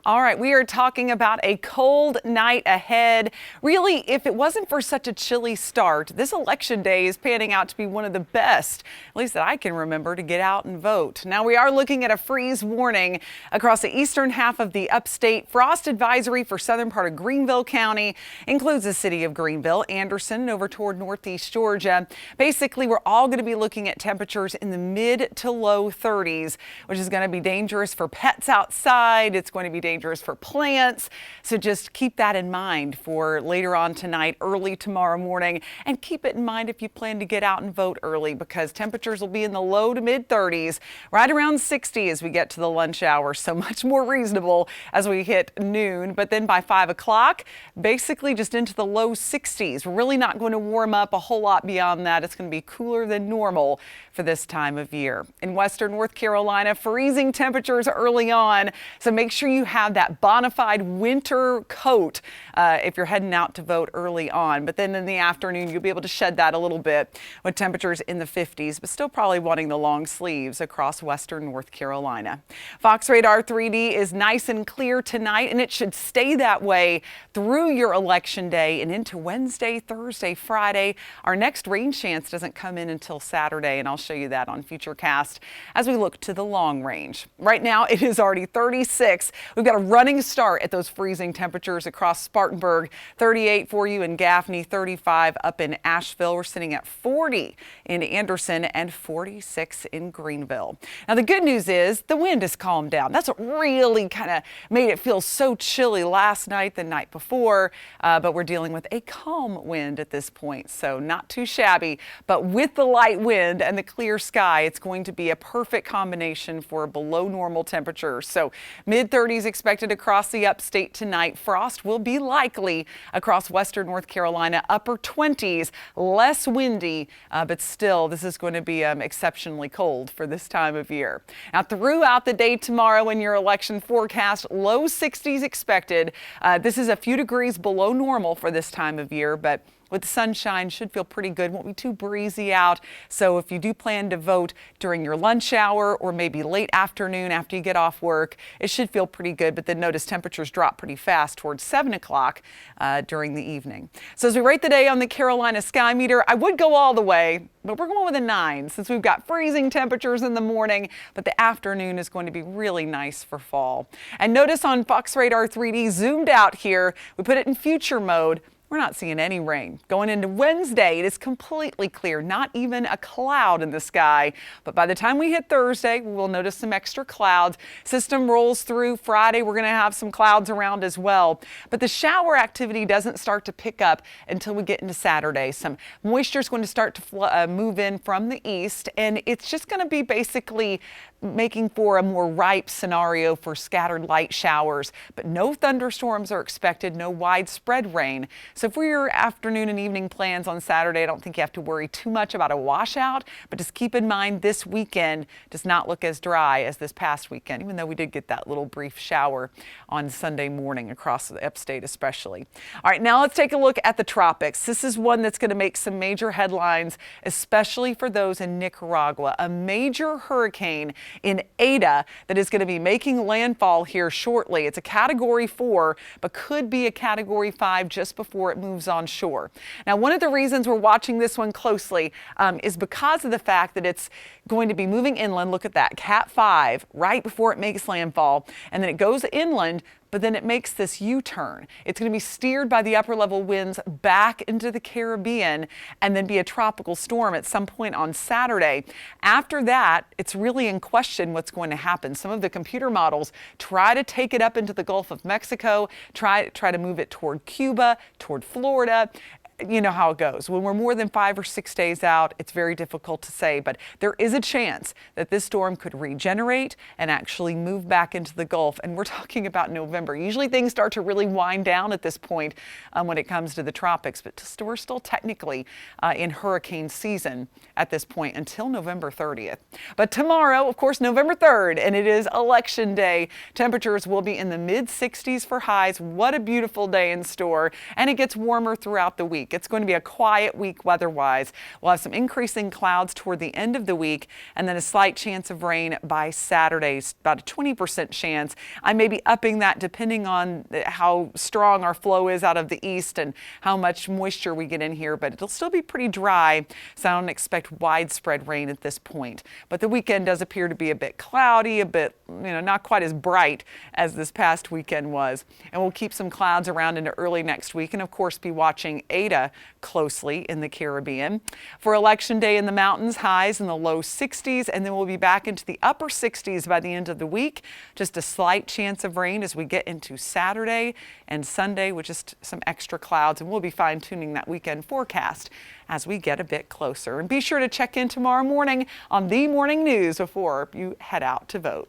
All right, we are talking about a cold night ahead. Really, if it wasn't for such a chilly start, this election day is panning out to be one of the best, at least that I can remember, to get out and vote. Now, we are looking at a freeze warning across the eastern half of the upstate. Frost advisory for southern part of Greenville County includes the city of Greenville, Anderson, and over toward northeast Georgia. Basically, we're all going to be looking at temperatures in the mid to low 30s, which is going to be dangerous for pets outside. It's going to be dangerous for plants. So just keep that in mind for later on tonight, early tomorrow morning, and keep it in mind if you plan to get out and vote early, because temperatures will be in the low to mid 30s, right around 60 as we get to the lunch hour. So much more reasonable as we hit noon. But then by 5 o'clock, basically just into the low 60s. We're really not going to warm up a whole lot beyond that. It's going to be cooler than normal for this time of year. In western North Carolina, freezing temperatures early on. So make sure you have that bona fide winter coat if you're heading out to vote early on. But then in the afternoon, you'll be able to shed that a little bit with temperatures in the 50s, but still probably wanting the long sleeves across western North Carolina. Fox Radar 3D is nice and clear tonight, and it should stay that way through your election day and into Wednesday, Thursday, Friday. Our next rain chance doesn't come in until Saturday, and I'll show you that on Futurecast as we look to the long range. Right now, it is already 36. We've got a running start at those freezing temperatures across Spartanburg. 38 for you in Gaffney, 35 up in Asheville. We're sitting at 40 in Anderson and 46 in Greenville. Now, the good news is the wind has calmed down. That's what really kind of made it feel so chilly last night, the night before, but we're dealing with a calm wind at this point, so not too shabby. But with the light wind and the clear sky, it's going to be a perfect combination for below normal temperatures. So mid 30s expected across the upstate tonight. Frost will be likely across western North Carolina, upper 20s, less windy, but still this is going to be exceptionally cold for this time of year. Now, throughout the day tomorrow in your election forecast, low 60s expected. This is a few degrees below normal for this time of year, but with the sunshine, should feel pretty good. Won't be too breezy out. So if you do plan to vote during your lunch hour or maybe late afternoon after you get off work, it should feel pretty good. But then notice temperatures drop pretty fast towards 7 o'clock during the evening. So as we rate the day on the Carolina Sky Meter, I would go all the way, but we're going with a 9 since we've got freezing temperatures in the morning, but the afternoon is going to be really nice for fall. And notice on Fox Radar 3D, zoomed out here, we put it in future mode. We're not seeing any rain. Going into Wednesday, it is completely clear, not even a cloud in the sky. But by the time we hit Thursday, we'll notice some extra clouds. System rolls through Friday. We're going to have some clouds around as well. But the shower activity doesn't start to pick up until we get into Saturday. Some moisture is going to start to move in from the east, and it's just going to be basically making for a more ripe scenario for scattered light showers. But no thunderstorms are expected, no widespread rain. So for your afternoon and evening plans on Saturday, I don't think you have to worry too much about a washout, but just keep in mind this weekend does not look as dry as this past weekend, even though we did get that little brief shower on Sunday morning across the upstate especially. All right, now let's take a look at the tropics. This is one that's going to make some major headlines, especially for those in Nicaragua. A major hurricane in Eta that is going to be making landfall here shortly. It's a Category 4, but could be a Category 5 just before it moves on shore. Now, one of the reasons we're watching this one closely is because of the fact that it's going to be moving inland. Look at that, Cat 5, right before it makes landfall, and then it goes inland, but then it makes this U-turn. It's going to be steered by the upper level winds back into the Caribbean and then be a tropical storm at some point on Saturday. After that, it's really in question what's going to happen. Some of the computer models try to take it up into the Gulf of Mexico, try to move it toward Cuba, toward Florida. You know how it goes. When we're more than 5 or 6 days out, it's very difficult to say, but there is a chance that this storm could regenerate and actually move back into the Gulf. And we're talking about November. Usually things start to really wind down at this point when it comes to the tropics, but we're still technically in hurricane season at this point until November 30th. But tomorrow, of course, November 3rd, and it is election day. Temperatures will be in the mid 60s for highs. What a beautiful day in store. And it gets warmer throughout the week. week. It's going to be a quiet week weather-wise. We'll have some increasing clouds toward the end of the week and then a slight chance of rain by Saturday, about a 20% chance. I may be upping that depending on how strong our flow is out of the east and how much moisture we get in here, but it'll still be pretty dry, so I don't expect widespread rain at this point. But the weekend does appear to be a bit cloudy, a bit, not quite as bright as this past weekend was. And we'll keep some clouds around into early next week and, of course, be watching Ada closely in the Caribbean. For Election Day in the mountains, highs in the low 60s, and then we'll be back into the upper 60s by the end of the week. Just a slight chance of rain as we get into Saturday and Sunday with just some extra clouds, and we'll be fine-tuning that weekend forecast as we get a bit closer. And be sure to check in tomorrow morning on the Morning News before you head out to vote.